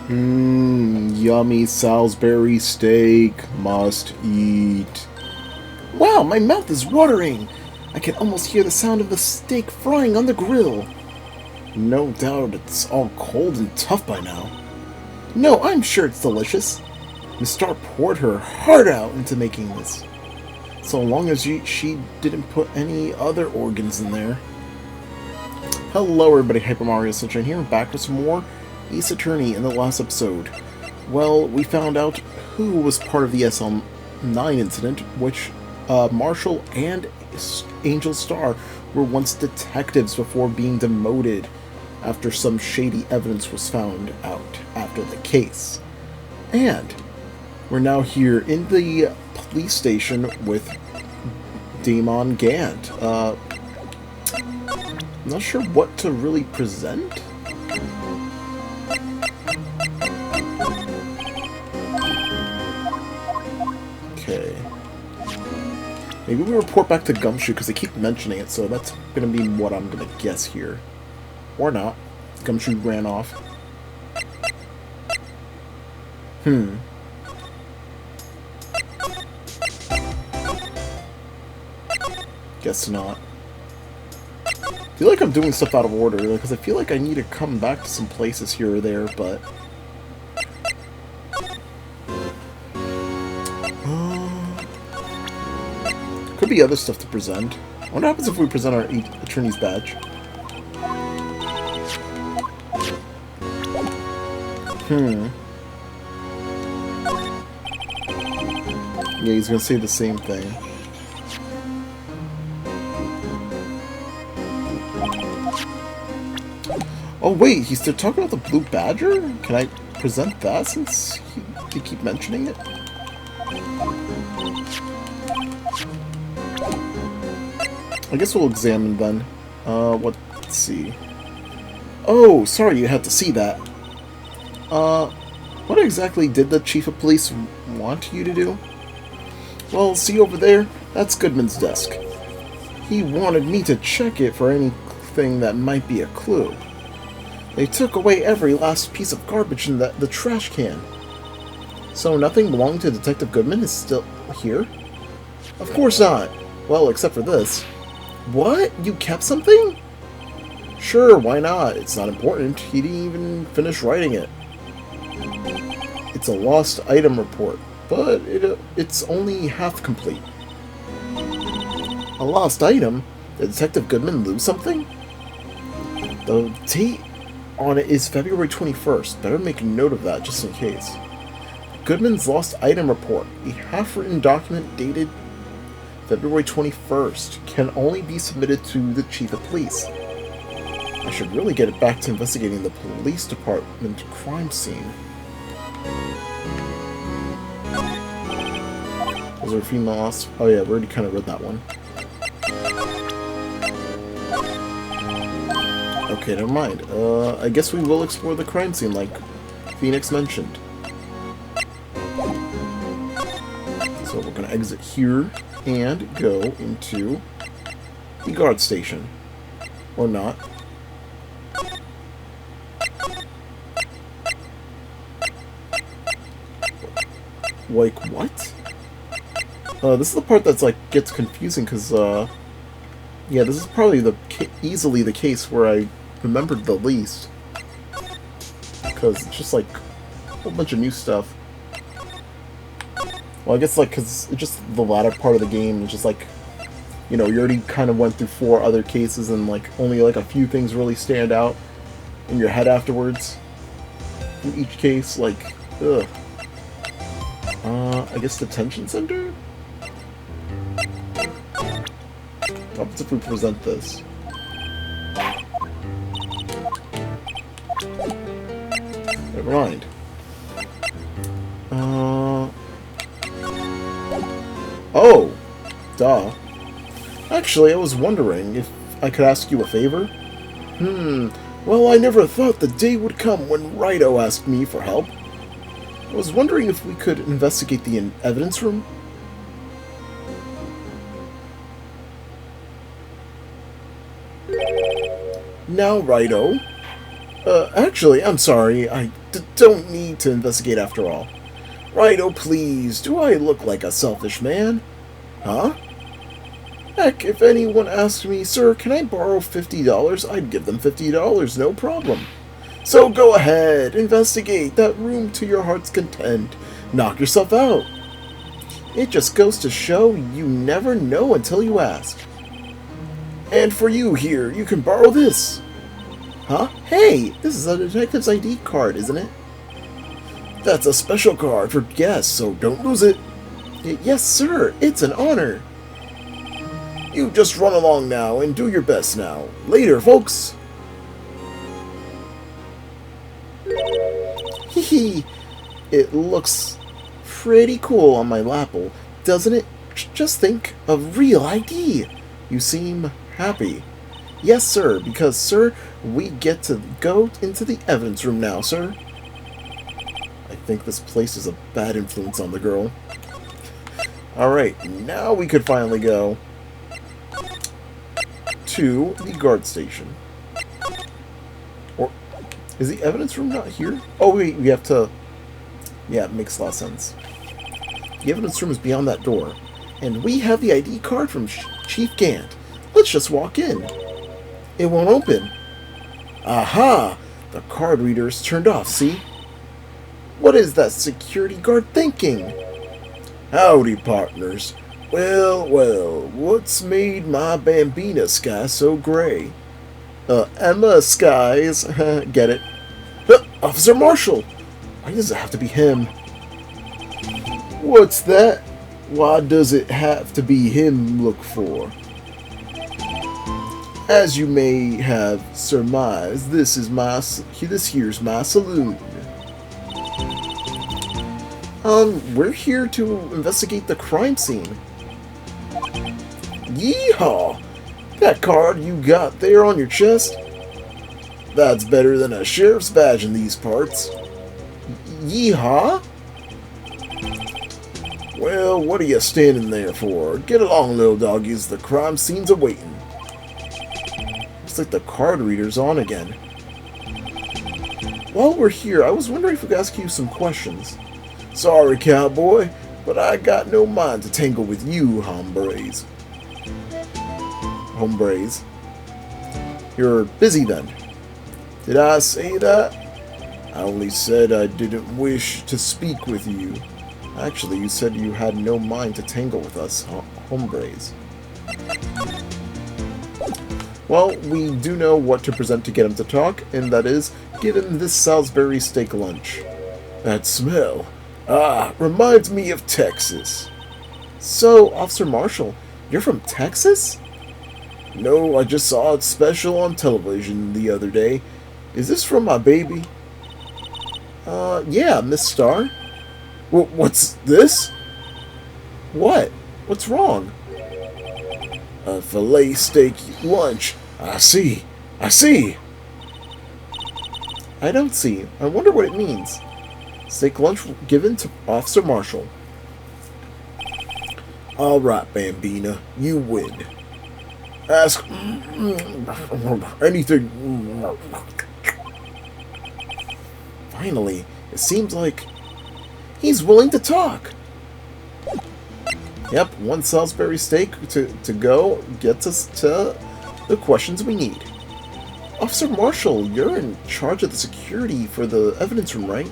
Yummy Salisbury steak. Must eat. Wow, my mouth is watering! I can almost hear the sound of the steak frying on the grill. No doubt it's all cold and tough by now. No, I'm sure it's delicious. Miss Star poured her heart out into making this. So long as she didn't put any other organs in there. Hello everybody, Hyper Mario Sunshine here, back with some more Ace Attorney in the last episode. Well, we found out who was part of the SL9 incident, which Marshall and Angel Star were once detectives before being demoted after some shady evidence was found out after the case. And we're now here in the police station with Damon Gant. Not sure what to really present. Okay. Maybe we report back to Gumshoe because they keep mentioning it, so that's going to be what I'm going to guess here. Or not. Gumshoe ran off. Guess not. I feel like I'm doing stuff out of order, because I feel like I need to come back to some places here or there, but... could be other stuff to present. What happens if we present our attorney's badge? Yeah, he's gonna say the same thing. Oh wait, he's still talking about the Blue Badger? Can I present that since they keep mentioning it? I guess we'll examine then. Let's see. Oh, sorry you had to see that. What exactly did the Chief of Police want you to do? Well, see over there? That's Goodman's desk. He wanted me to check it for anything that might be a clue. They took away every last piece of garbage in the trash can. So nothing belonging to Detective Goodman is still here? Of course not. Well, except for this. What? You kept something? Sure, why not? It's not important. He didn't even finish writing it. It's a lost item report, but it's only half complete. A lost item? Did Detective Goodman lose something? The date on it is February 21st. Better make a note of that just in case. Goodman's lost item report, a half-written document dated February 21st, can only be submitted to the Chief of Police. I should really get it back to investigating the police department crime scene. Was there a female lost? Oh yeah, we already kind of read that one. Okay, never mind. I guess we will explore the crime scene like Phoenix mentioned. So we're gonna exit here and go into the guard station. Or not. Like, what? This is the part that's, like, gets confusing, because, yeah, this is probably easily the case where I remembered the least. Because it's just, like, a whole bunch of new stuff. Well, I guess, like, because it's just the latter part of the game is just, like, you know, you already kind of went through 4 other cases and, like, only, like, a few things really stand out in your head afterwards. In each case, like, ugh. I guess detention center? What happens if we present this? Never mind. Oh! Duh. Actually, I was wondering if I could ask you a favor? Well, I never thought the day would come when Wright asked me for help. I was wondering if we could investigate the evidence room? Now, Righto. Actually, I'm sorry. I don't need to investigate after all. Right, oh please, do I look like a selfish man? Huh? Heck, if anyone asked me, sir, can I borrow $50, I'd give them $50, no problem. So go ahead, investigate that room to your heart's content. Knock yourself out. It just goes to show you never know until you ask. And for you here, you can borrow this. Huh? Hey, this is a detective's ID card, isn't it? That's a special card for guests, so don't lose it. Yes, sir, it's an honor. You just run along now and do your best now. Later, folks. Hee. It looks pretty cool on my lapel, doesn't it? Just think of real ID. You seem happy. Yes, sir, because, sir, we get to go into the evidence room now, sir. I think this place is a bad influence on the girl. Alright, now we could finally go to the guard station. Or, is the evidence room not here? Oh, wait, we have to... Yeah, it makes a lot of sense. The evidence room is beyond that door. And we have the ID card from Chief Gant. Let's just walk in. It won't open. Aha! The card reader is turned off, see? What is that security guard thinking? Howdy, partners. Well, what's made my Bambina sky so gray? Emma skies. Get it? Officer Marshall! Why does it have to be him? What's that? Why does it have to be him look for? As you may have surmised, this here's my saloon. We're here to investigate the crime scene. Yeehaw! That card you got there on your chest? That's better than a sheriff's badge in these parts. Yeehaw? Well, what are you standing there for? Get along, little doggies. The crime scene's awaiting. Looks like the card reader's on again. While we're here, I was wondering if we could ask you some questions. Sorry, cowboy, but I got no mind to tangle with you, hombres. Hombres. You're busy then. Did I say that? I only said I didn't wish to speak with you. Actually, you said you had no mind to tangle with us, hombres. Well, we do know what to present to get him to talk, and that is, give him this Salisbury steak lunch. That smell. Reminds me of Texas. So, Officer Marshall, you're from Texas? No, I just saw it special on television the other day. Is this from my baby? Yeah, Miss Starr. What's this? What? What's wrong? A filet steak lunch. I see. I don't see. I wonder what it means. Steak lunch given to Officer Marshall. Alright, Bambina. You win. Ask anything. Finally, it seems like he's willing to talk. Yep, one Salisbury steak to go gets us to the questions we need. Officer Marshall, you're in charge of the security for the evidence room, right?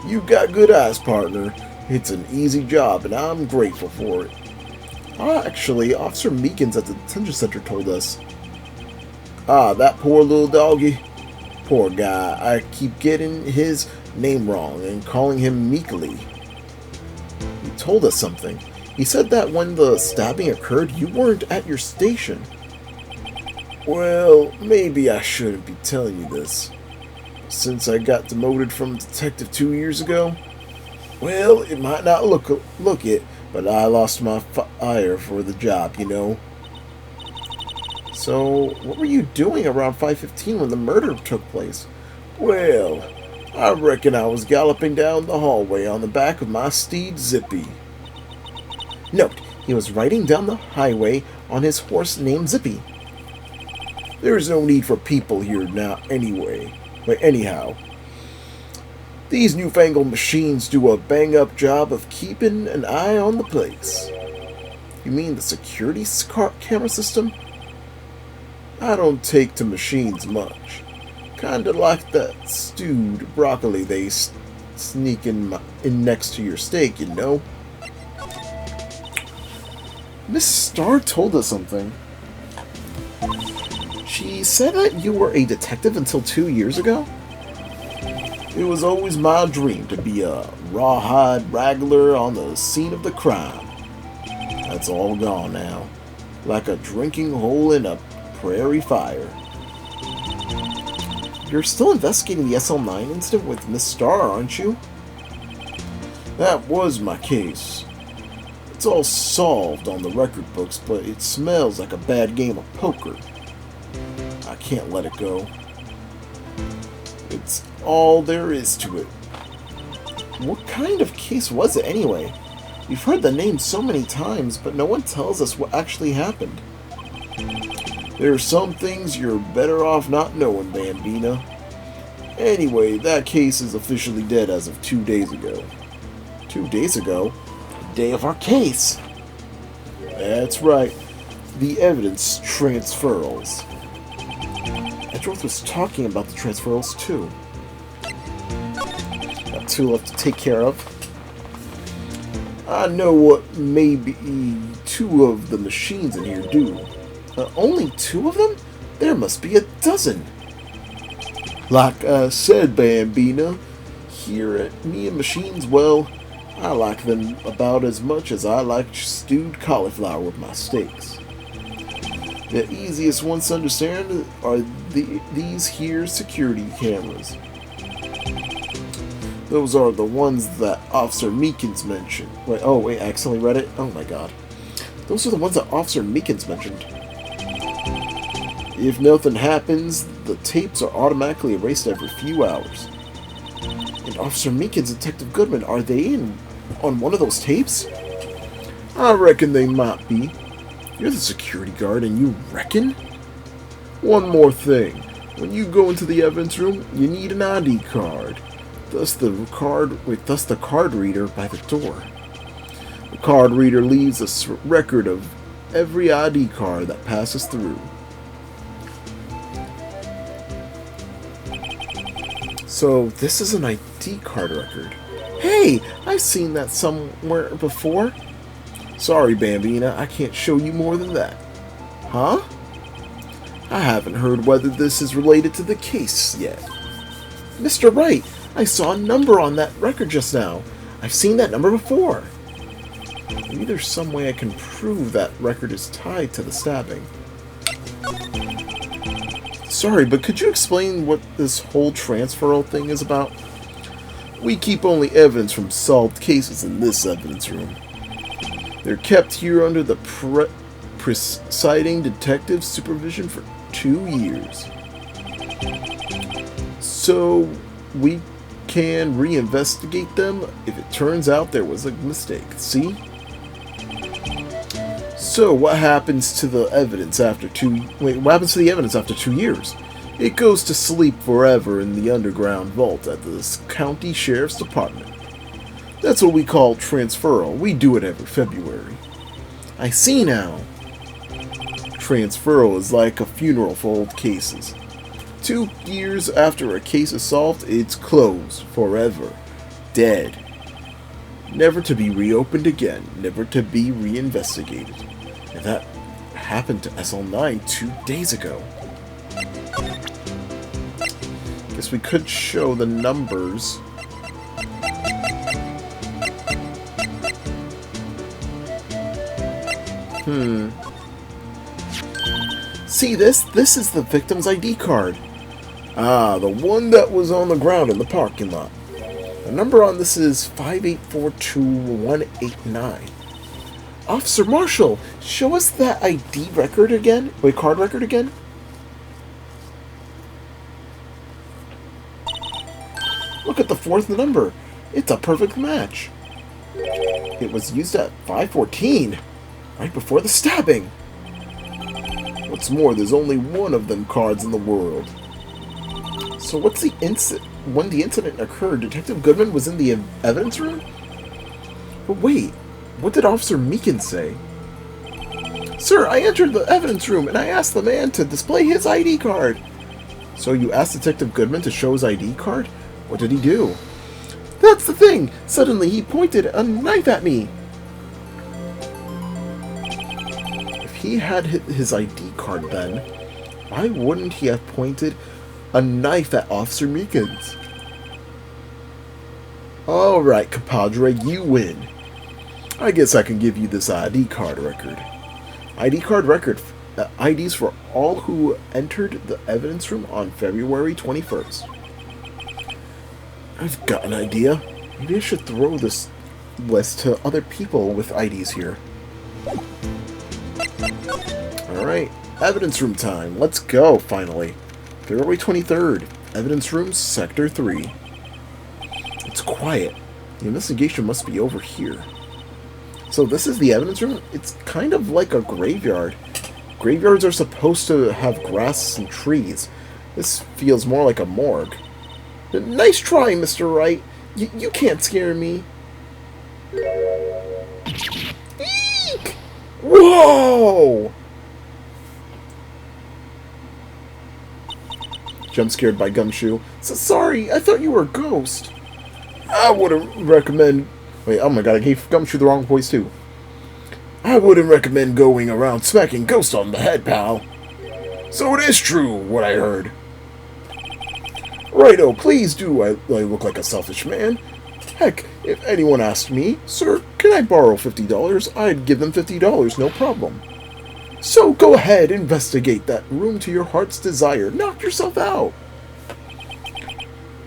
You got good eyes, partner. It's an easy job, and I'm grateful for it. Actually, Officer Meekins at the detention center told us. That poor little doggy. Poor guy. I keep getting his name wrong and calling him Meekly. He told us something. He said that when the stabbing occurred, you weren't at your station. Well, maybe I shouldn't be telling you this. Since I got demoted from detective 2 years ago, well, it might not look it, but I lost my fire for the job, you know. So, what were you doing around 5:15 when the murder took place? Well, I reckon I was galloping down the hallway on the back of my steed Zippy. Note, he was riding down the highway on his horse named Zippy. There is no need for people here now anyway. But anyhow, these newfangled machines do a bang-up job of keeping an eye on the place. You mean the security camera system? I don't take to machines much. Kinda like that stewed broccoli they sneak in next to your steak, you know? Miss Starr told us something. She said that you were a detective until 2 years ago? It was always my dream to be a rawhide wrangler on the scene of the crime. That's all gone now, like a drinking hole in a prairie fire. You're still investigating the SL9 incident with Miss Starr, aren't you? That was my case. It's all solved on the record books, but it smells like a bad game of poker. I can't let it go. It's all there is to it. What kind of case was it anyway? We've heard the name so many times, but no one tells us what actually happened. There are some things you're better off not knowing, Bambina. Anyway, that case is officially dead as of 2 days ago. 2 days ago? The day of our case! That's right. The evidence transferals. Edgeworth was talking about the transferals too. Got 2 left to take care of. I know what maybe 2 of the machines in here do. Only 2 of them? There must be a dozen. Like I said, Bambina, here at Me and Machines, well, I like them about as much as I like stewed cauliflower with my steaks. The easiest ones to understand are these here security cameras. Those are the ones that Officer Meekins mentioned. Wait, I accidentally read it? Oh my god. Those are the ones that Officer Meekins mentioned. If nothing happens, the tapes are automatically erased every few hours. And Officer Meekins and Detective Goodman, are they on one of those tapes? I reckon they might be. You're the security guard and you reckon? One more thing. When you go into the evidence room, you need an ID card. Thus the card reader by the door. The card reader leaves a record of every ID card that passes through. So this is an ID card record. Hey, I've seen that somewhere before. Sorry, Bambina, I can't show you more than that. Huh? I haven't heard whether this is related to the case yet. Mr. Wright, I saw a number on that record just now. I've seen that number before. Maybe there's some way I can prove that record is tied to the stabbing. Sorry, but could you explain what this whole transferal thing is about? We keep only evidence from solved cases in this evidence room. They're kept here under the presiding detective's supervision for 2 years. So we can reinvestigate them if it turns out there was a mistake. See? So what happens to the evidence after what happens to the evidence after 2 years? It goes to sleep forever in the underground vault at the county sheriff's department. That's what we call transferal. We do it every February. I see now. Transferal is like a funeral for old cases. 2 years after a case is solved, it's closed forever. Dead. Never to be reopened again. Never to be reinvestigated. And that happened to SL9 2 days ago. Guess we could show the numbers. See this? This is the victim's ID card. Ah, the one that was on the ground in the parking lot. The number on this is 5842189. Officer Marshall, show us that ID record again. Wait, card record again? Look at the 4th number. It's a perfect match. It was used at 5:14, right before the stabbing. What's more, there's only one of them cards in the world. So what's the when the incident occurred, Detective Goodman was in the evidence room? But wait, what did Officer Meekin say? Sir, I entered the evidence room and I asked the man to display his ID card. So you asked Detective Goodman to show his ID card? What did he do? That's the thing! Suddenly he pointed a knife at me! If he had his ID card then, why wouldn't he have pointed a knife at Officer Meekins? Alright, compadre, you win. I guess I can give you this ID card record. ID card record. IDs for all who entered the evidence room on February 21st. I've got an idea. Maybe I should throw this list to other people with IDs here. Alright, evidence room time. Let's go, finally. February 23rd, evidence room, Sector 3. It's quiet. The investigation must be over here. So this is the evidence room? It's kind of like a graveyard. Graveyards are supposed to have grass and trees. This feels more like a morgue. Nice try, Mr. Wright. You can't scare me. Eek! Whoa! Jump scared by Gumshoe. So sorry, I thought you were a ghost. I wouldn't recommend... Wait, oh my god, I gave Gumshoe the wrong voice too. I wouldn't recommend going around smacking ghosts on the head, pal. So it is true, what I heard. Righto, please do. I look like a selfish man. Heck, if anyone asked me, Sir, can I borrow $50? I'd give them $50, no problem. So go ahead, investigate that room to your heart's desire. Knock yourself out.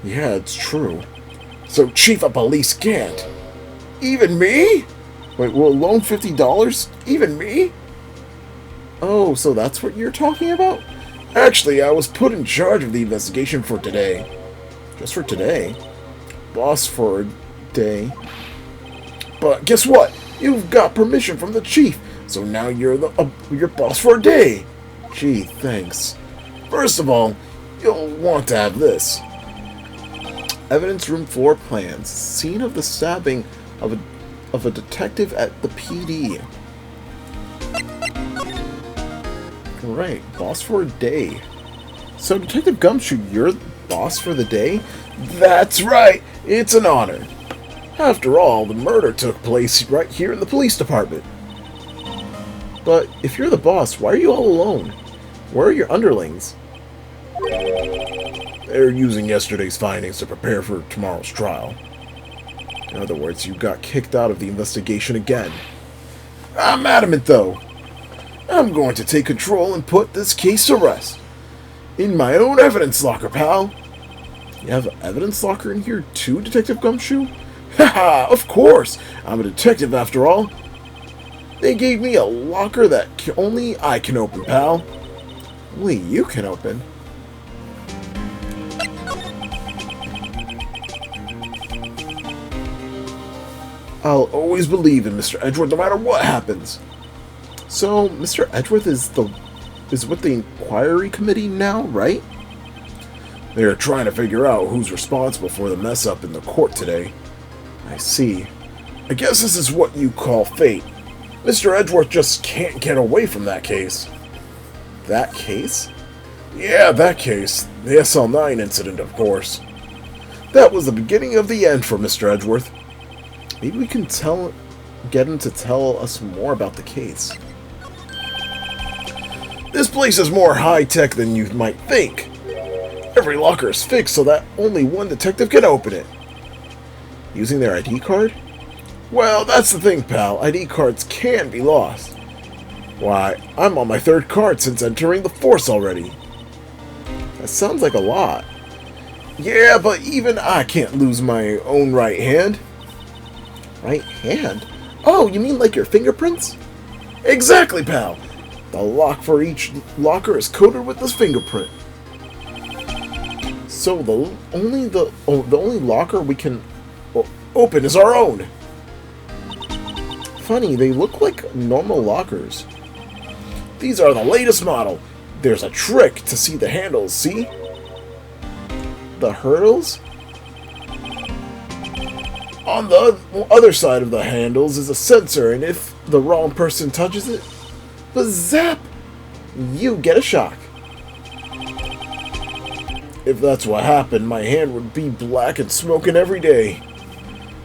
Yeah, it's true. So Chief of Police can't. Even me? Wait, will loan $50? Even me? Oh, so that's what you're talking about? Actually, I was put in charge of the investigation for today. Just for today? Boss for a day. But guess what? You've got permission from the chief, so now you're your boss for a day. Gee, thanks. First of all, you'll want to have this. Evidence room floor plans. Scene of the stabbing of a detective at the PD. Right, boss for a day. So, Detective Gumshoe, you're the boss for the day? That's right! It's an honor. After all, the murder took place right here in the police department. But if you're the boss, why are you all alone? Where are your underlings? They're using yesterday's findings to prepare for tomorrow's trial. In other words, you got kicked out of the investigation again. I'm adamant, though. I'm going to take control and put this case to rest. In my own evidence locker, pal. You have an evidence locker in here too, Detective Gumshoe? Haha, of course! I'm a detective after all. They gave me a locker that only I can open, pal. Only you can open. I'll always believe in Mr. Edgeworth no matter what happens. So, Mr. Edgeworth is with the inquiry committee now, right? They're trying to figure out who's responsible for the mess up in the court today. I see. I guess this is what you call fate. Mr. Edgeworth just can't get away from that case. That case? Yeah, that case. The SL9 incident, of course. That was the beginning of the end for Mr. Edgeworth. Maybe we can get him to tell us more about the case. This place is more high-tech than you might think. Every locker is fixed so that only one detective can open it. Using their ID card? Well, that's the thing, pal. ID cards can be lost. Why, I'm on my third card since entering the force already. That sounds like a lot. Yeah, but even I can't lose my own right hand. Right hand? Oh, you mean like your fingerprints? Exactly, pal. The lock for each locker is coated with this fingerprint. So the only locker we can open is our own. Funny, they look like normal lockers. These are the latest model. There's a trick to see the handles, see? The hurdles? On the other side of the handles is a sensor, and if the wrong person touches it, zap! You get a shock. If that's what happened, my hand would be black and smoking every day.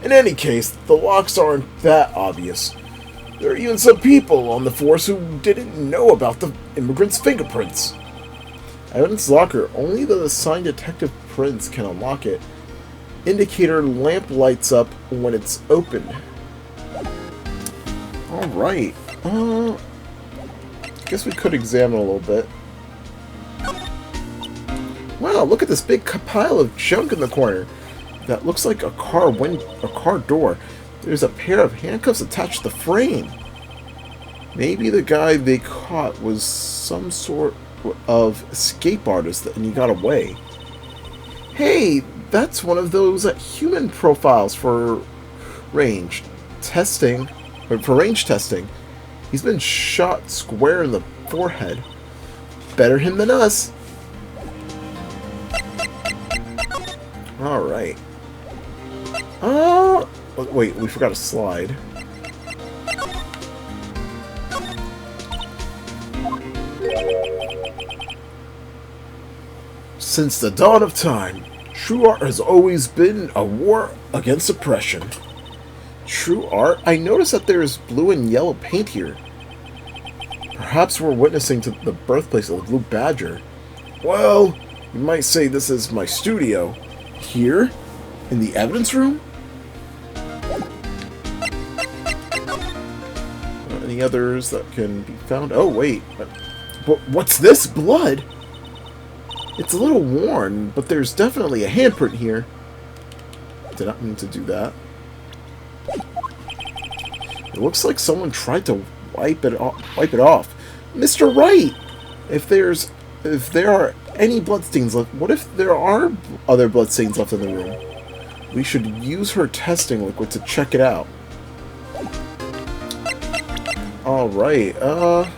In any case, the locks aren't that obvious. There are even some people on the force who didn't know about the immigrant's fingerprints. Evidence locker. Only the assigned detective prints can unlock it. Indicator lamp lights up when it's open. Alright. Guess we could examine a little bit. Wow, look at this big pile of junk in the corner. That looks like a car door. There's a pair of handcuffs attached to the frame. Maybe the guy they caught was some sort of escape artist and he got away. Hey, that's one of those human profiles for range testing. He's been shot square in the forehead. Better him than us. Alright. Wait, we forgot a slide. Since the dawn of time, true art has always been a war against oppression. True art? I noticed that there is blue and yellow paint here. Perhaps we're witnessing to the birthplace of the Blue Badger. Well, you might say this is my studio. Here? In the evidence room? Any others that can be found? Oh, wait. But what's this? Blood? It's a little worn, but there's definitely a handprint here. Did not mean to do that. It looks like someone tried to wipe it off. Mr. Wright! If there are any bloodstains left, what if there are other bloodstains left in the room? We should use her testing liquid to check it out. Alright, I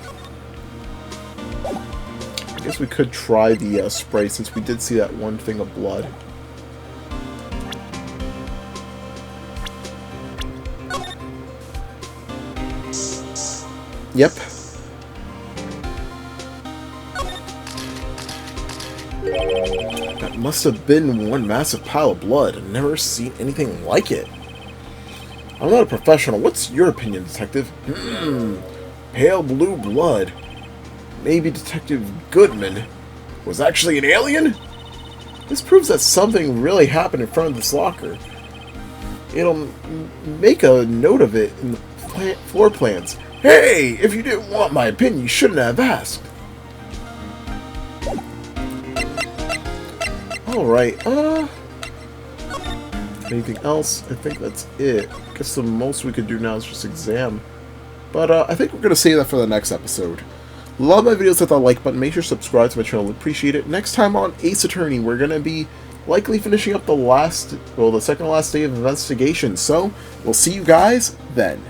guess we could try the spray since we did see that one thing of blood. Yep. That must have been one massive pile of blood. I've never seen anything like it. I'm not a professional. What's your opinion, Detective? Pale blue blood. Maybe Detective Goodman was actually an alien? This proves that something really happened in front of this locker. It'll make a note of it in the floor plans. Hey, if you didn't want my opinion, you shouldn't have asked. Alright, anything else? I think that's it. I guess the most we could do now is just exam. But I think we're going to save that for the next episode. Love my videos, hit that like button, make sure to subscribe to my channel, appreciate it. Next time on Ace Attorney, we're going to be likely finishing up the second to last day of investigation. So, we'll see you guys then.